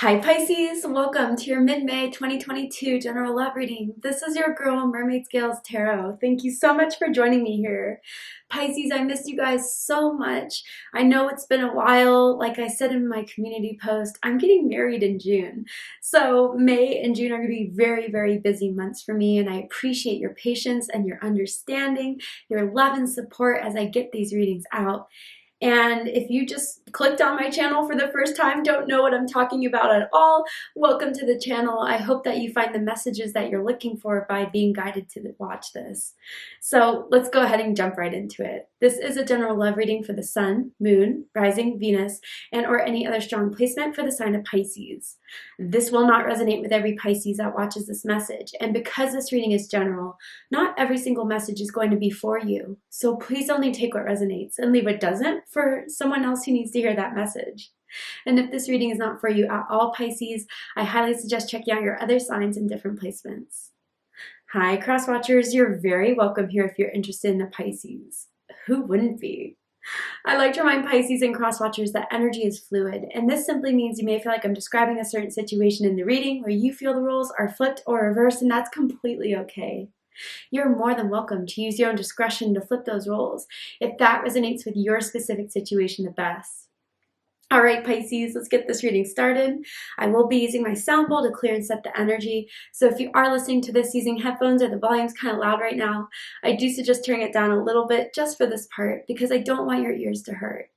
Hi Pisces, welcome to your mid-May 2022 general love reading. This is your girl Mermaid Scales Tarot. Thank you so much for joining me here. Pisces, I missed you guys so much. I know it's been a while. Like I said in my community post, I'm getting married in June. So May and June are going to be very, very busy months for me, and I appreciate your patience and your understanding, your love and support as I get these readings out. And if you just clicked on my channel for the first time, don't know what I'm talking about at all, welcome to the channel. I hope that you find the messages that you're looking for by being guided to watch this. So let's go ahead and jump right into it. This is a general love reading for the Sun, Moon, Rising, Venus, and or any other strong placement for the sign of Pisces. This will not resonate with every Pisces that watches this message. And because this reading is general, not every single message is going to be for you. So please only take what resonates and leave what doesn't for someone else who needs to hear that message. And if this reading is not for you at all, Pisces, I highly suggest checking out your other signs in different placements. Hi, cross watchers. You're very welcome here if you're interested in the Pisces. Who wouldn't be? I like to remind Pisces and cross watchers that energy is fluid, and this simply means you may feel like I'm describing a certain situation in the reading where you feel the roles are flipped or reversed, and that's completely okay. You're more than welcome to use your own discretion to flip those roles if that resonates with your specific situation the best. All right, Pisces, let's get this reading started. I will be using my sound bowl to clear and set the energy. So if you are listening to this using headphones or the volume's kind of loud right now, I do suggest turning it down a little bit just for this part because I don't want your ears to hurt.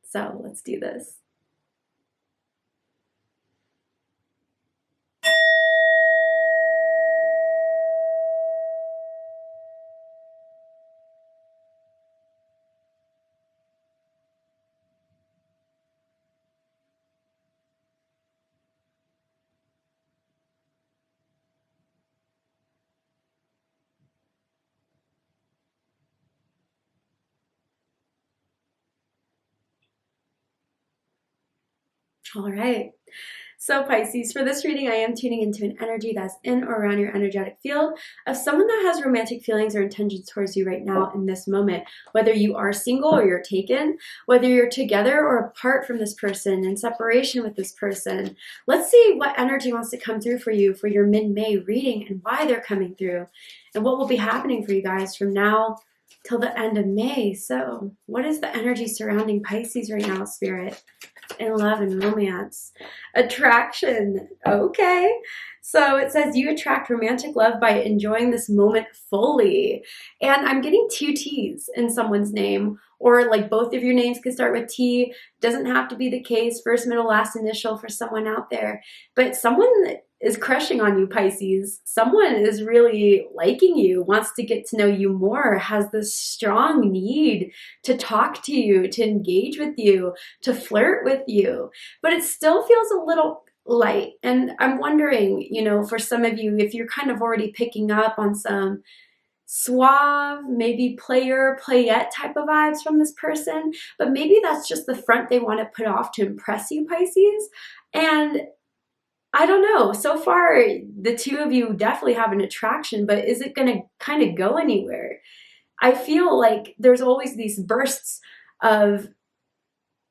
So let's do this. All right. So Pisces, for this reading, I am tuning into an energy that's in or around your energetic field of someone that has romantic feelings or intentions towards you right now in this moment. Whether you are single or you're taken, whether you're together or apart from this person, in separation with this person. Let's see what energy wants to come through for you for your mid-May reading and why they're coming through and what will be happening for you guys from now till the end of May. So what is the energy surrounding Pisces right now, Spirit? In love and romance. Attraction. Okay. So it says you attract romantic love by enjoying this moment fully. And I'm getting two T's in someone's name, or like both of your names could start with T. Doesn't have to be the case, first, middle, last initial for someone out there. But someone is crushing on you, Pisces. Someone is really liking you, wants to get to know you more, has this strong need to talk to you, to engage with you, to flirt with you. But it still feels a little light. And I'm wondering, you know, for some of you, if you're kind of already picking up on some suave, maybe player, playette type of vibes from this person, but maybe that's just the front they want to put off to impress you, Pisces. And I don't know. So far, the two of you definitely have an attraction, but is it going to kind of go anywhere? I feel like there's always these bursts of,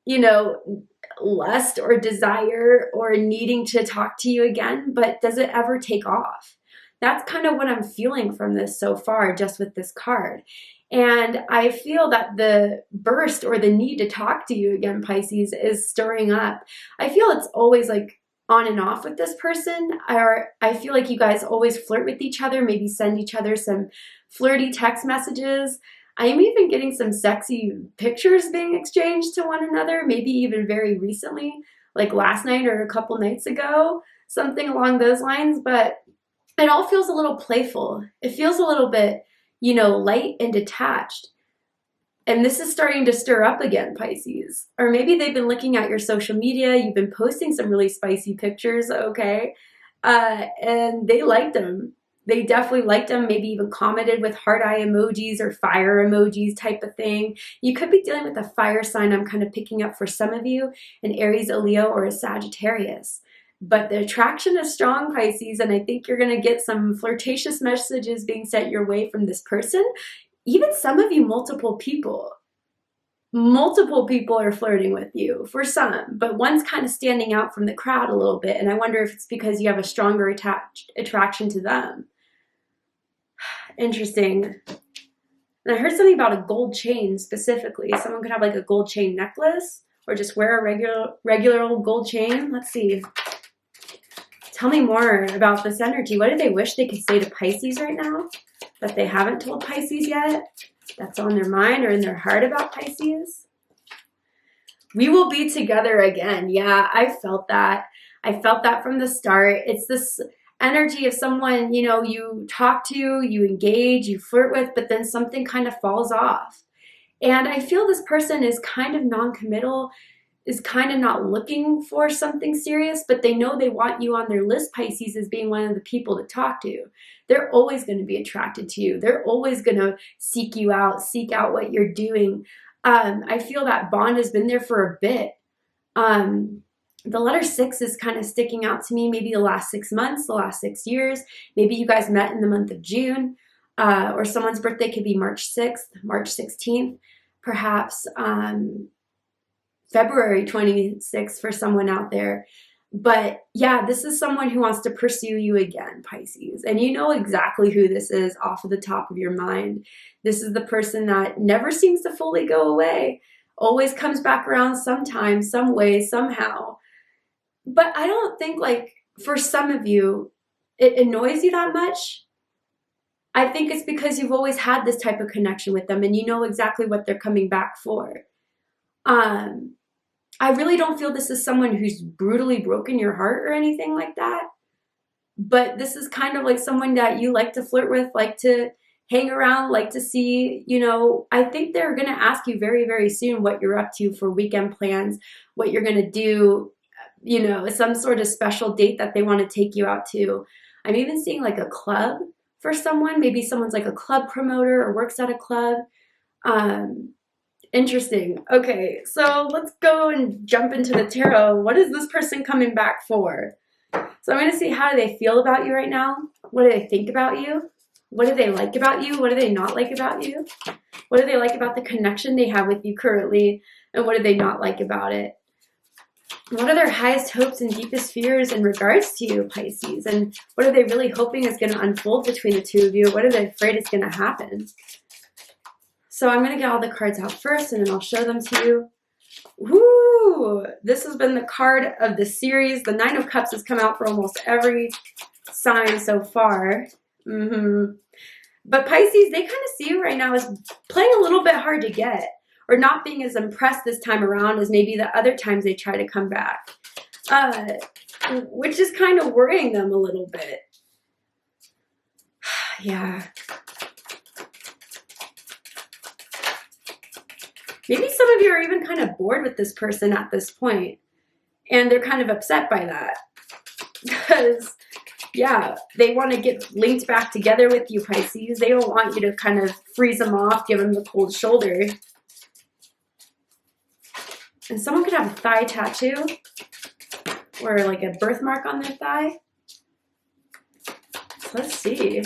you know, lust or desire or needing to talk to you again, but does it ever take off? That's kind of what I'm feeling from this so far, just with this card. And I feel that the burst or the need to talk to you again, Pisces, is stirring up. I feel it's always like on and off with this person, or I feel like you guys always flirt with each other, maybe send each other some flirty text messages. I am even getting some sexy pictures being exchanged to one another, maybe even very recently, like last night or a couple nights ago, something along those lines. But it all feels a little playful. It feels a little bit, you know, light and detached. And this is starting to stir up again, Pisces. Or maybe they've been looking at your social media. You've been posting some really spicy pictures, okay? And they liked them. They definitely liked them, maybe even commented with heart eye emojis or fire emojis type of thing. You could be dealing with a fire sign I'm kind of picking up for some of you, an Aries, a Leo, or a Sagittarius. But the attraction is strong, Pisces, and I think you're going to get some flirtatious messages being sent your way from this person. Even some of you, multiple people. multiple people are flirting with you for some, but one's kind of standing out from the crowd a little bit. And I wonder if it's because you have a stronger attraction to them. Interesting. And I heard something about a gold chain specifically. Someone could have like a gold chain necklace or just wear a regular old gold chain. Let's see. Tell me more about this energy. What do they wish they could say to Pisces right now that they haven't told Pisces yet? That's on their mind or in their heart about Pisces? We will be together again. Yeah, I felt that. I felt that from the start. It's this energy of someone, you know, you talk to, you engage, you flirt with, but then something kind of falls off. And I feel this person is kind of non-committal, is kind of not looking for something serious, but they know they want you on their list, Pisces, as being one of the people to talk to. They're always going to be attracted to you. They're always going to seek you out, seek out what you're doing. I feel that bond has been there for a bit. The letter 6 is kind of sticking out to me, maybe the last 6 months, the last 6 years. Maybe you guys met in the month of June, or someone's birthday could be March 6th, March 16th, perhaps February 26th for someone out there. But yeah, this is someone who wants to pursue you again, Pisces. And you know exactly who this is off of the top of your mind. This is the person that never seems to fully go away, always comes back around sometime, some way, somehow. But I don't think, like, for some of you, it annoys you that much. I think it's because you've always had this type of connection with them and you know exactly what they're coming back for. I really don't feel this is someone who's brutally broken your heart or anything like that. But this is kind of like someone that you like to flirt with, like to hang around, like to see, you know. I think they're going to ask you very, very soon what you're up to for weekend plans, what you're going to do, you know, some sort of special date that they want to take you out to. I'm even seeing like a club for someone. Maybe someone's like a club promoter or works at a club. Interesting. Okay, so let's go and jump into the tarot. What is this person coming back for? So I'm going to see, how do they feel about you right now? What do they think about you? What do they like about you? What do they not like about you? What do they like about the connection they have with you currently? And what do they not like about it? What are their highest hopes and deepest fears in regards to you, Pisces? And what are they really hoping is going to unfold between the two of you? What are they afraid is going to happen? So I'm going to get all the cards out first, and then I'll show them to you. Woo! This has been the card of the series. The Nine of Cups has come out for almost every sign so far. But Pisces, they kind of see you right now as playing a little bit hard to get, or not being as impressed this time around as maybe the other times they try to come back, which is kind of worrying them a little bit. Yeah. Maybe some of you are even kind of bored with this person at this point, and they're kind of upset by that because, yeah, they want to get linked back together with you, Pisces. They don't want you to kind of freeze them off, give them the cold shoulder. And someone could have a thigh tattoo or like a birthmark on their thigh. So let's see.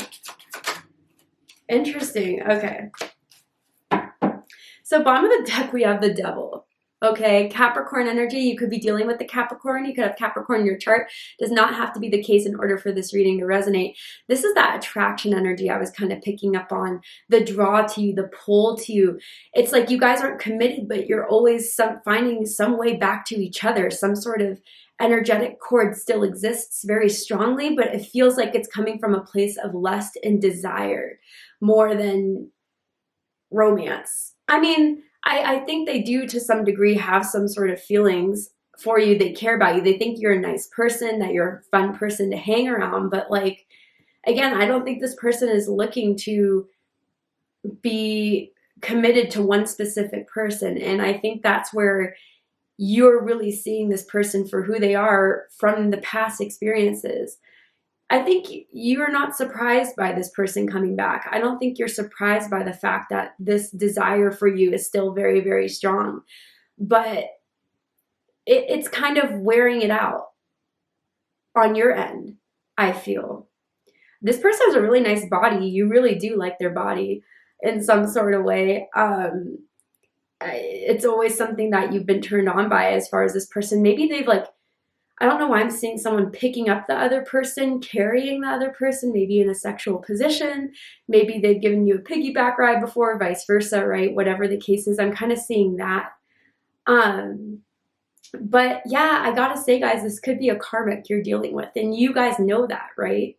Interesting. Okay. So bottom of the deck, we have the Devil. Okay, Capricorn energy. You could be dealing with the Capricorn. You could have Capricorn in your chart. Does not have to be the case in order for this reading to resonate. This is that attraction energy I was kind of picking up on. The draw to you, the pull to you. It's like you guys aren't committed, but you're always finding some way back to each other. Some sort of energetic cord still exists very strongly, but it feels like it's coming from a place of lust and desire more than romance. I mean, I think they do to some degree have some sort of feelings for you. They care about you. They think you're a nice person, that you're a fun person to hang around. But like, again, I don't think this person is looking to be committed to one specific person. And I think that's where you're really seeing this person for who they are from the past experiences. I think you're not surprised by this person coming back. I don't think you're surprised by the fact that this desire for you is still very, very strong. But it's kind of wearing it out on your end, I feel. This person has a really nice body. You really do like their body in some sort of way. it's always something that you've been turned on by as far as this person. Maybe they've like, I don't know why I'm seeing someone picking up the other person, carrying the other person, maybe in a sexual position. Maybe they've given you a piggyback ride before, vice versa, right? Whatever the case is, I'm kind of seeing that. But yeah, I gotta say, guys, this could be a karmic you're dealing with. And you guys know that, right?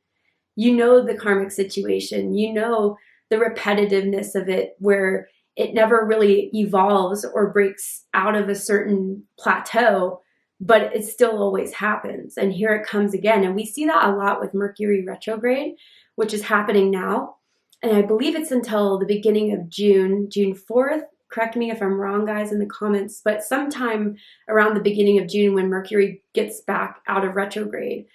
You know the karmic situation. You know the repetitiveness of it, where it never really evolves or breaks out of a certain plateau, but it still always happens. And here it comes again. And we see that a lot with Mercury retrograde, which is happening now. And I believe it's until the beginning of June 4th. Correct me if I'm wrong, guys, in the comments, but sometime around the beginning of June when Mercury gets back out of retrograde.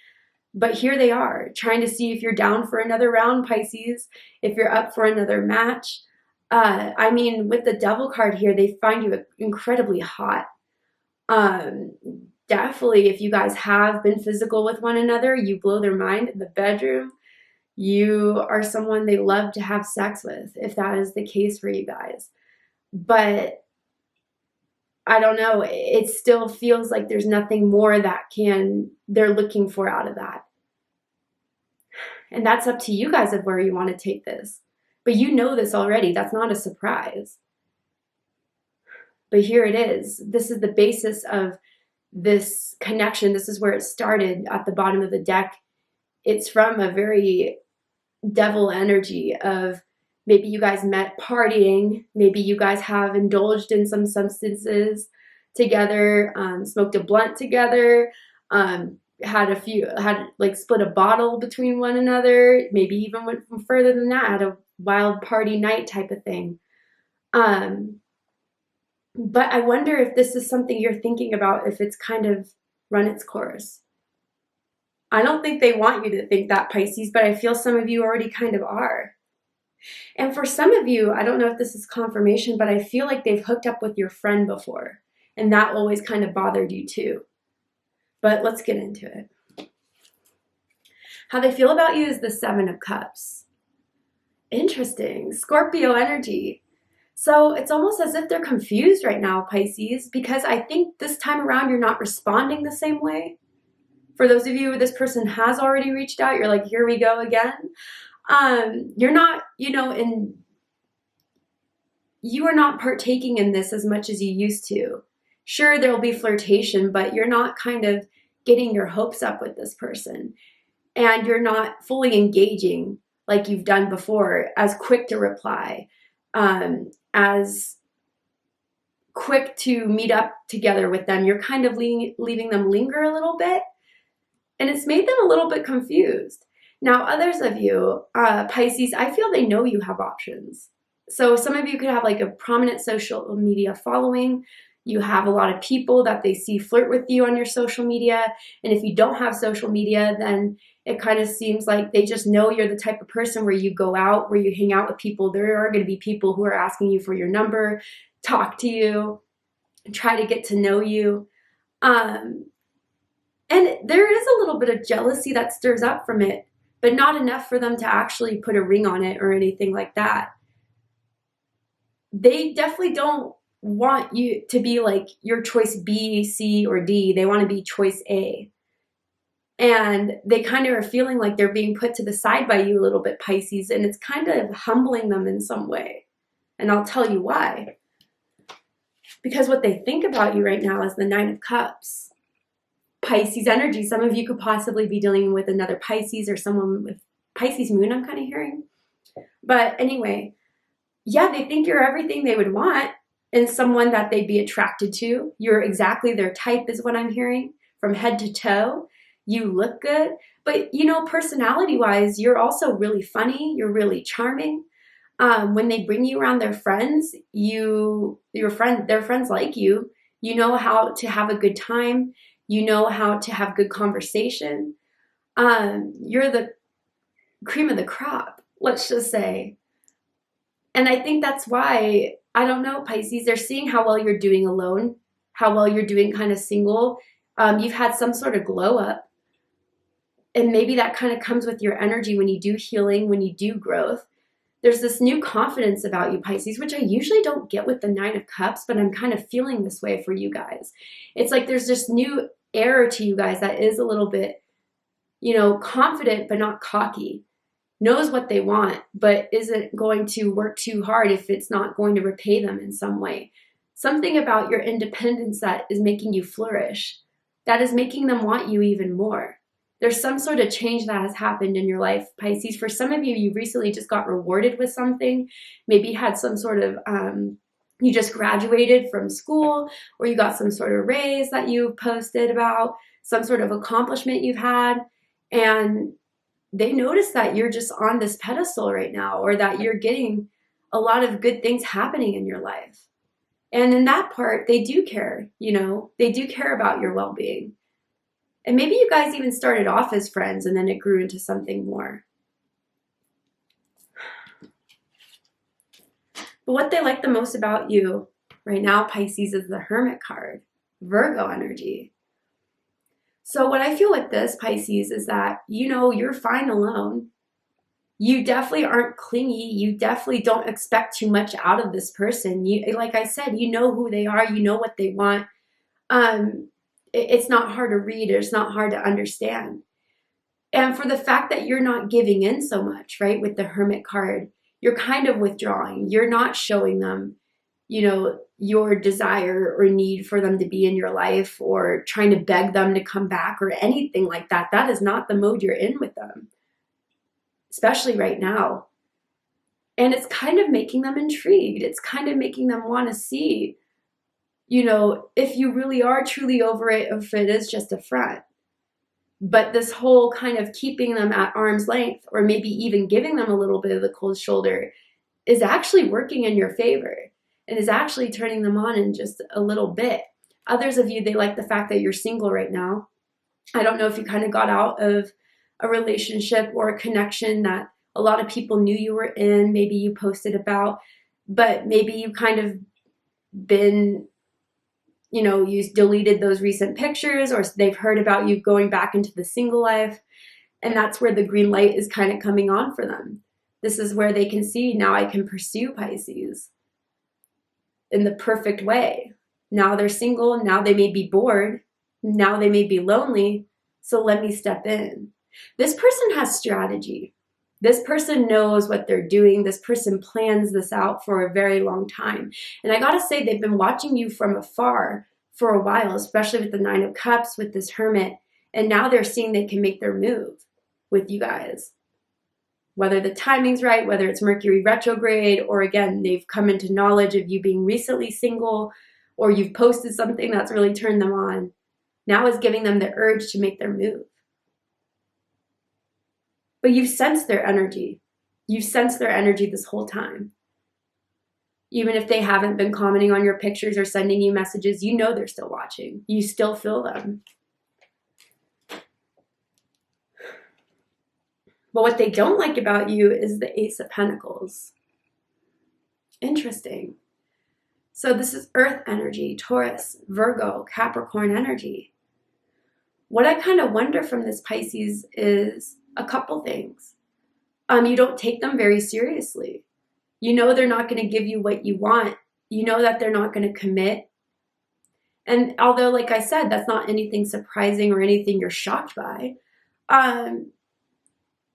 But here they are, trying to see if you're down for another round, Pisces, if you're up for another match. I mean, with the Devil card here, they find you incredibly hot. Definitely, if you guys have been physical with one another, you blow their mind in the bedroom. You are someone they love to have sex with, if that is the case for you guys. But I don't know, it still feels like there's nothing more that they're looking for out of that. And that's up to you guys of where you want to take this. But you know this already, that's not a surprise. But here it is. This is the basis of this connection. This is where it started at the bottom of the deck. It's from a very devil energy of maybe you guys met partying. Maybe you guys have indulged in some substances together, smoked a blunt together, had like split a bottle between one another. Maybe even went further than that, had a wild party night type of thing. But I wonder if this is something you're thinking about, if it's kind of run its course. I don't think they want you to think that, Pisces, but I feel some of you already kind of are. And for some of you, I don't know if this is confirmation, but I feel like they've hooked up with your friend before, and that always kind of bothered you too. But let's get into it. How they feel about you is the Seven of Cups. Interesting. Scorpio energy. So it's almost as if they're confused right now, Pisces, because I think this time around you're not responding the same way. For those of you, this person has already reached out, you're like, here we go again. You're not, you are not partaking in this as much as you used to. Sure, there'll be flirtation, but you're not kind of getting your hopes up with this person. And you're not fully engaging like you've done before, as quick to reply, as quick to meet up together with them. You're kind of leaving them linger a little bit. And it's made them a little bit confused. Now, others of you, Pisces, I feel they know you have options. So some of you could have like a prominent social media following. You have a lot of people that they see flirt with you on your social media. And if you don't have social media, then it kind of seems like they just know you're the type of person where you go out, where you hang out with people. There are going to be people who are asking you for your number, talk to you, try to get to know you. And there is a little bit of jealousy that stirs up from it, but not enough for them to actually put a ring on it or anything like that. They definitely don't want you to be like your choice B, C, or D. They want to be choice A. And they kind of are feeling like they're being put to the side by you a little bit, Pisces, and it's kind of humbling them in some way. And I'll tell you why. Because what they think about you right now is the Nine of Cups. Pisces energy. Some of you could possibly be dealing with another Pisces or someone with Pisces moon, I'm kind of hearing. But anyway, yeah, they think you're everything they would want in someone that they'd be attracted to. You're exactly their type is what I'm hearing, from head to toe. You look good, but personality-wise, you're also really funny. You're really charming. When they bring you around their friends, their friends like you. You know how to have a good time. You know how to have good conversation. You're the cream of the crop, let's just say. And I think that's why, I don't know, Pisces, they're seeing how well you're doing alone, how well you're doing kind of single. You've had some sort of glow up. And maybe that kind of comes with your energy when you do healing, when you do growth. There's this new confidence about you, Pisces, which I usually don't get with the Nine of Cups, but I'm kind of feeling this way for you guys. It's like there's this new air to you guys that is a little bit, you know, confident but not cocky. Knows what they want, but isn't going to work too hard if it's not going to repay them in some way. Something about your independence that is making you flourish, that is making them want you even more. There's some sort of change that has happened in your life, Pisces. For some of you, you recently just got rewarded with something. Maybe had some sort of, you just graduated from school, or you got some sort of raise that you posted about, some sort of accomplishment you've had, and they notice that you're just on this pedestal right now, or that you're getting a lot of good things happening in your life. And in that part, they do care, you know, they do care about your well-being. And maybe you guys even started off as friends and then it grew into something more. But what they like the most about you right now, Pisces, is the Hermit card, Virgo energy. So what I feel with this, Pisces, is that, you know, you're fine alone. You definitely aren't clingy. You definitely don't expect too much out of this person. You, like I said, you know who they are. You know what they want. It's not hard to read. It's not hard to understand. And for the fact that you're not giving in so much, right, with the Hermit card, you're kind of withdrawing. You're not showing them, you know, your desire or need for them to be in your life, or trying to beg them to come back or anything like that. That is not the mode you're in with them, especially right now. And it's kind of making them intrigued. It's kind of making them want to see, you know, if you really are truly over it, or if it is just a front. But this whole kind of keeping them at arm's length, or maybe even giving them a little bit of the cold shoulder, is actually working in your favor and is actually turning them on in just a little bit. Others of you, they like the fact that you're single right now. I don't know if you kind of got out of a relationship or a connection that a lot of people knew you were in, maybe you posted about, but maybe you kind of been, you know, you deleted those recent pictures, or they've heard about you going back into the single life. And that's where the green light is kind of coming on for them. This is where they can see, now I can pursue Pisces in the perfect way. Now they're single. Now they may be bored. Now they may be lonely. So let me step in. This person has strategy. This person knows what they're doing. This person plans this out for a very long time. And I gotta say, they've been watching you from afar for a while, especially with the Nine of Cups, with this Hermit. And now they're seeing they can make their move with you guys. Whether the timing's right, whether it's Mercury retrograde, or again, they've come into knowledge of you being recently single, or you've posted something that's really turned them on. Now is giving them the urge to make their move. But you've sensed their energy. You've sensed their energy this whole time. Even if they haven't been commenting on your pictures or sending you messages, you know they're still watching. You still feel them. But what they don't like about you is the Ace of Pentacles. Interesting. So this is Earth energy, Taurus, Virgo, Capricorn energy. What I kind of wonder from this Pisces is a couple things. You don't take them very seriously. You know they're not going to give you what you want. You know that they're not going to commit. And although, like I said, that's not anything surprising or anything you're shocked by,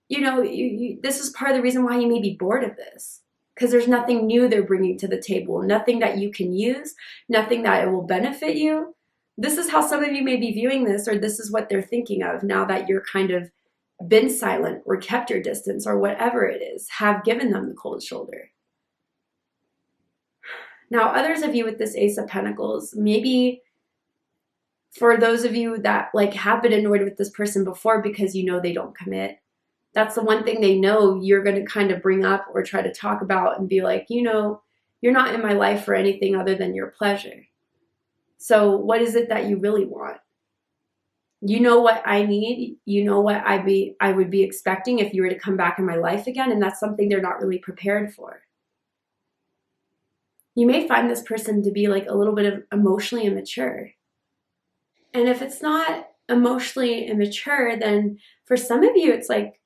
you know, this is part of the reason why you may be bored of this. Because there's nothing new they're bringing to the table. Nothing that you can use. Nothing that it will benefit you. This is how some of you may be viewing this, or this is what they're thinking of now that you're kind of been silent or kept your distance, or whatever it is, have given them the cold shoulder. Now, others of you with this Ace of Pentacles, maybe for those of you that like have been annoyed with this person before because you know they don't commit, that's the one thing they know you're going to kind of bring up or try to talk about and be like, you know, you're not in my life for anything other than your pleasure. So what is it that you really want? You know what I need. You know what I would be expecting if you were to come back in my life again. And that's something they're not really prepared for. You may find this person to be like a little bit of emotionally immature. And if it's not emotionally immature, then for some of you, it's like,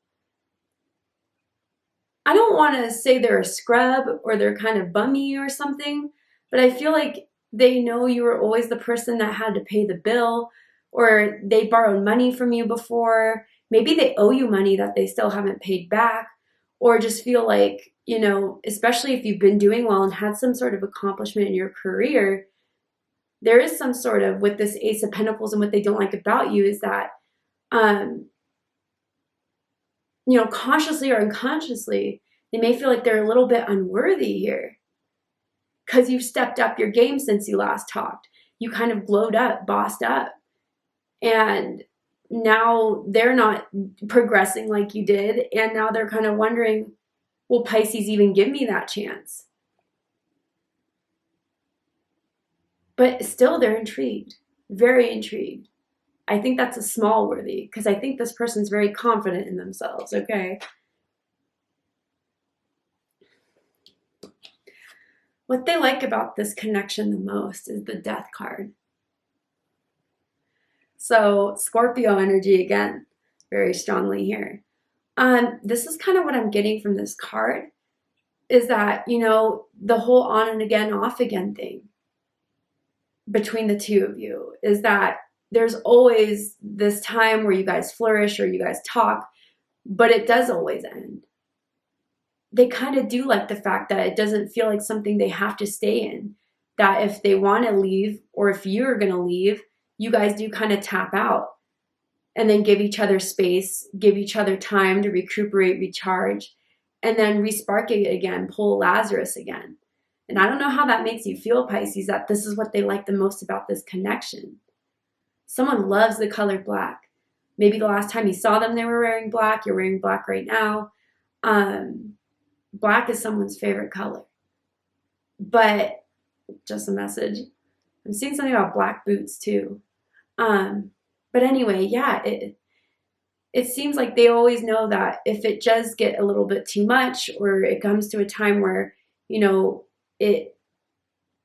I don't want to say they're a scrub or they're kind of bummy or something, but I feel like they know you were always the person that had to pay the bill, or they borrowed money from you before. Maybe they owe you money that they still haven't paid back, or just feel like, especially if you've been doing well and had some sort of accomplishment in your career, there is some sort of, with this Ace of Pentacles, and what they don't like about you is that, consciously or unconsciously, they may feel like they're a little bit unworthy here because you've stepped up your game since you last talked. You kind of glowed up, bossed up, and now they're not progressing like you did, and now they're kind of wondering, will Pisces even give me that chance? But still, they're intrigued, very intrigued. I think that's a small worthy, because I think this person's very confident in themselves, okay? What they like about this connection the most is the Death card. So Scorpio energy again, very strongly here. This is kind of what I'm getting from this card, is that, the whole on and again, off again thing between the two of you is that there's always this time where you guys flourish or you guys talk, but it does always end. They kind of do like the fact that it doesn't feel like something they have to stay in, that if they want to leave or if you're going to leave, you guys do kind of tap out and then give each other space, give each other time to recuperate, recharge, and then respark it again, pull Lazarus again. And I don't know how that makes you feel, Pisces, that this is what they like the most about this connection. Someone loves the color black. Maybe the last time you saw them, they were wearing black. You're wearing black right now. Black is someone's favorite color. But just a message. I'm seeing something about black boots too. But anyway, yeah, it seems like they always know that if it does get a little bit too much, or it comes to a time where,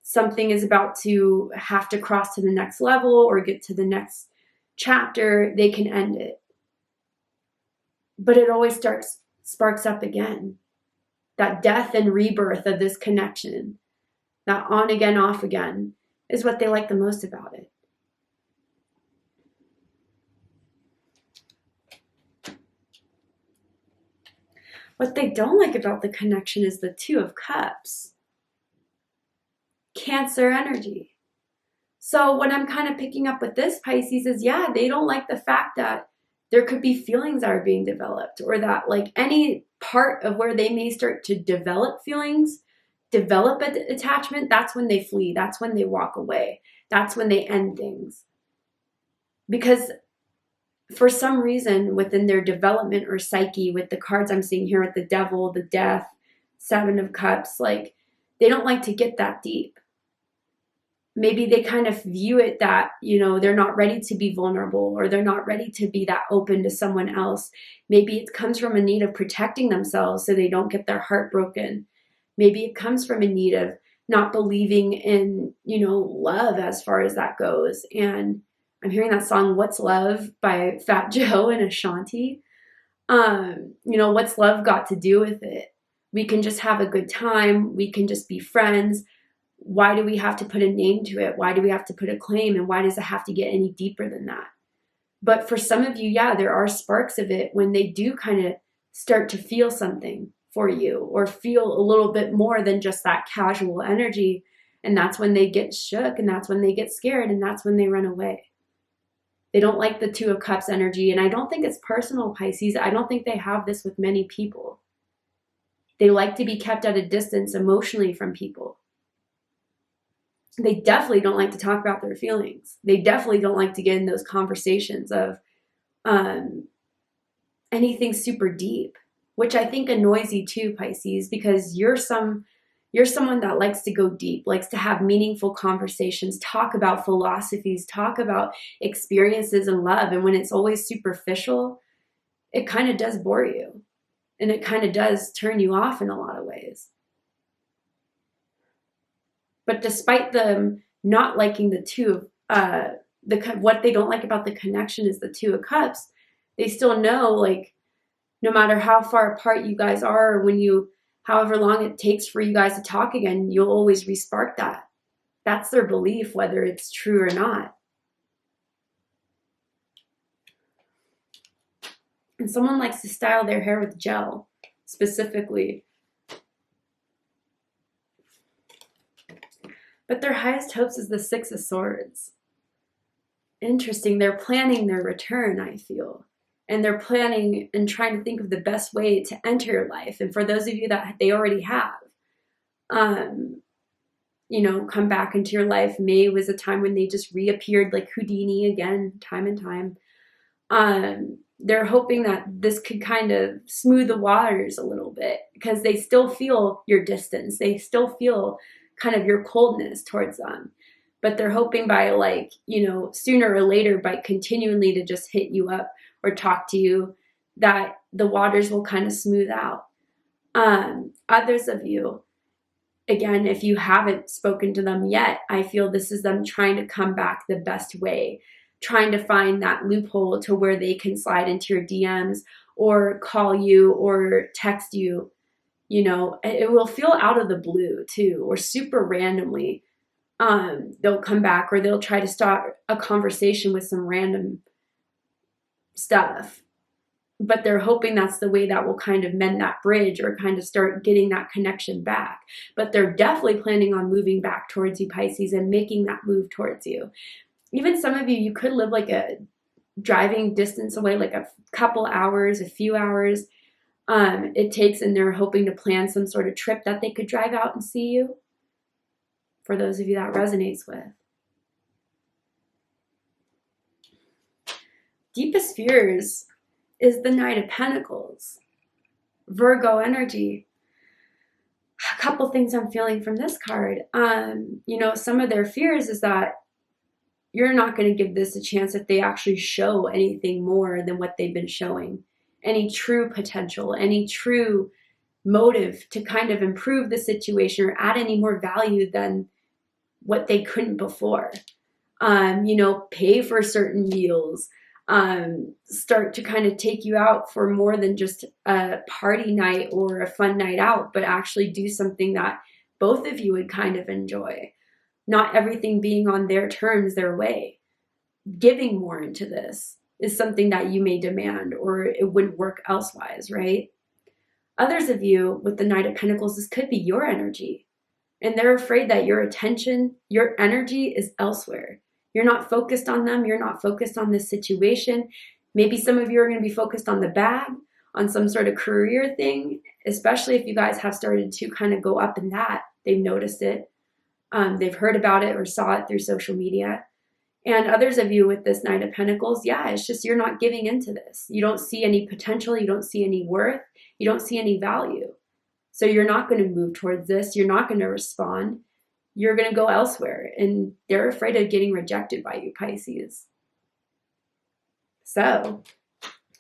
something is about to have to cross to the next level or get to the next chapter, they can end it. But it always sparks up again. That death and rebirth of this connection, that on again, off again, is what they like the most about it. What they don't like about the connection is the Two of Cups. Cancer energy. So what I'm kind of picking up with this, Pisces, is they don't like the fact that there could be feelings that are being developed, or that like any part of where they may start to develop feelings, develop an attachment, that's when they flee. That's when they walk away. That's when they end things. Because for some reason within their development or psyche, with the cards I'm seeing here with the Devil, the Death, Seven of Cups, like they don't like to get that deep. Maybe they kind of view it that, they're not ready to be vulnerable, or they're not ready to be that open to someone else. Maybe it comes from a need of protecting themselves so they don't get their heart broken. Maybe it comes from a need of not believing in, love as far as that goes. And I'm hearing that song, What's Love by Fat Joe and Ashanti. What's love got to do with it? We can just have a good time. We can just be friends. Why do we have to put a name to it? Why do we have to put a claim? And why does it have to get any deeper than that? But for some of you, there are sparks of it when they do kind of start to feel something for you, or feel a little bit more than just that casual energy. And that's when they get shook, and that's when they get scared, and that's when they run away. They don't like the Two of Cups energy. And I don't think it's personal, Pisces. I don't think they have this with many people. They like to be kept at a distance emotionally from people. They definitely don't like to talk about their feelings. They definitely don't like to get in those conversations of anything super deep, which I think annoys you too, Pisces, because you're someone that likes to go deep, likes to have meaningful conversations, talk about philosophies, talk about experiences and love. And when it's always superficial, it kind of does bore you, and it kind of does turn you off in a lot of ways. But despite them not liking the two, what they don't like about the connection is the Two of Cups, they still know, like, No matter how far apart you guys are, or however long it takes for you guys to talk again, you'll always respark that. That's their belief, whether it's true or not. And someone likes to style their hair with gel, specifically. But their highest hopes is the Six of Swords. Interesting. They're planning their return, I feel. And they're planning and trying to think of the best way to enter your life. And for those of you that they already have, you know, come back into your life. May was a time when they just reappeared like Houdini again, time and time. They're hoping that this could kind of smooth the waters a little bit, because they still feel your distance. They still feel kind of your coldness towards them. But they're hoping by, like, you know, sooner or later, by continually to just hit you up or talk to you, that the waters will kind of smooth out. Others of you, again, if you haven't spoken to them yet, I feel this is them trying to come back the best way, trying to find that loophole to where they can slide into your DMs or call you or text you. You know, it will feel out of the blue too, or super randomly. They'll come back, or they'll try to start a conversation with some random stuff. But they're hoping that's the way that will kind of mend that bridge, or kind of start getting that connection back. But they're definitely planning on moving back towards you, Pisces, and making that move towards you. Even some of you, you could live like a driving distance away, like a couple hours, a few hours it takes, and they're hoping to plan some sort of trip that they could drive out and see you. For those of you that resonates with. Deepest fears is the Knight of Pentacles. Virgo energy. A couple things I'm feeling from this card. You know, some of their fears is that you're not going to give this a chance if they actually show anything more than what they've been showing. Any true potential, any true motive to kind of improve the situation or add any more value than what they couldn't before. You know, pay for certain meals, start to kind of take you out for more than just a party night or a fun night out, but actually do something that both of you would kind of enjoy. Not everything being on their terms, their way. Giving more into this is something that you may demand, or it wouldn't work elsewise, right? Others of you with the Knight of Pentacles, this could be your energy. And they're afraid that your attention, your energy is elsewhere. You're not focused on them. You're not focused on this situation. Maybe some of you are going to be focused on the bag, on some sort of career thing, especially if you guys have started to kind of go up in that. They've noticed it. They've heard about it or saw it through social media. And others of you with this Knight of Pentacles, yeah, it's just you're not giving into this. You don't see any potential. You don't see any worth. You don't see any value. So you're not going to move towards this. You're not going to respond. You're going to go elsewhere. And they're afraid of getting rejected by you, Pisces. So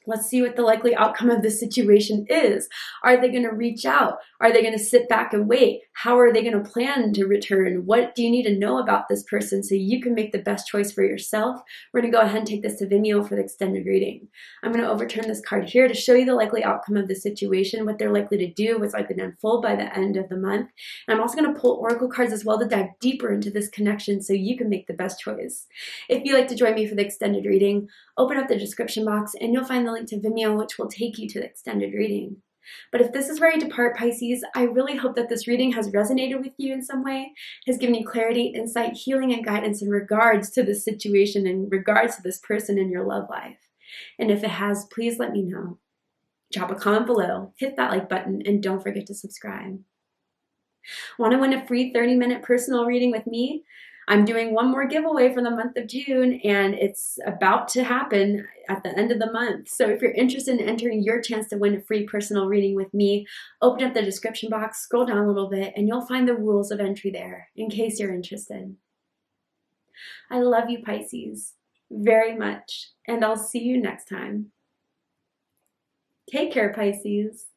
let's see what the likely outcome of this situation is. Are they going to reach out? Are they going to sit back and wait? How are they going to plan to return? What do you need to know about this person so you can make the best choice for yourself? We're going to go ahead and take this to Vimeo for the extended reading. I'm going to overturn this card here to show you the likely outcome of the situation, what they're likely to do, what's likely to unfold by the end of the month. And I'm also going to pull oracle cards as well to dive deeper into this connection so you can make the best choice. If you'd like to join me for the extended reading, open up the description box and you'll find the link to Vimeo, which will take you to the extended reading. But if this is where you depart, Pisces, I really hope that this reading has resonated with you in some way, has given you clarity, insight, healing, and guidance in regards to this situation, in regards to this person in your love life. And if it has, please let me know. Drop a comment below, hit that like button, and don't forget to subscribe. Want to win a free 30-minute personal reading with me? I'm doing one more giveaway for the month of June, and it's about to happen at the end of the month. So if you're interested in entering your chance to win a free personal reading with me, open up the description box, scroll down a little bit, and you'll find the rules of entry there in case you're interested. I love you, Pisces, very much, and I'll see you next time. Take care, Pisces.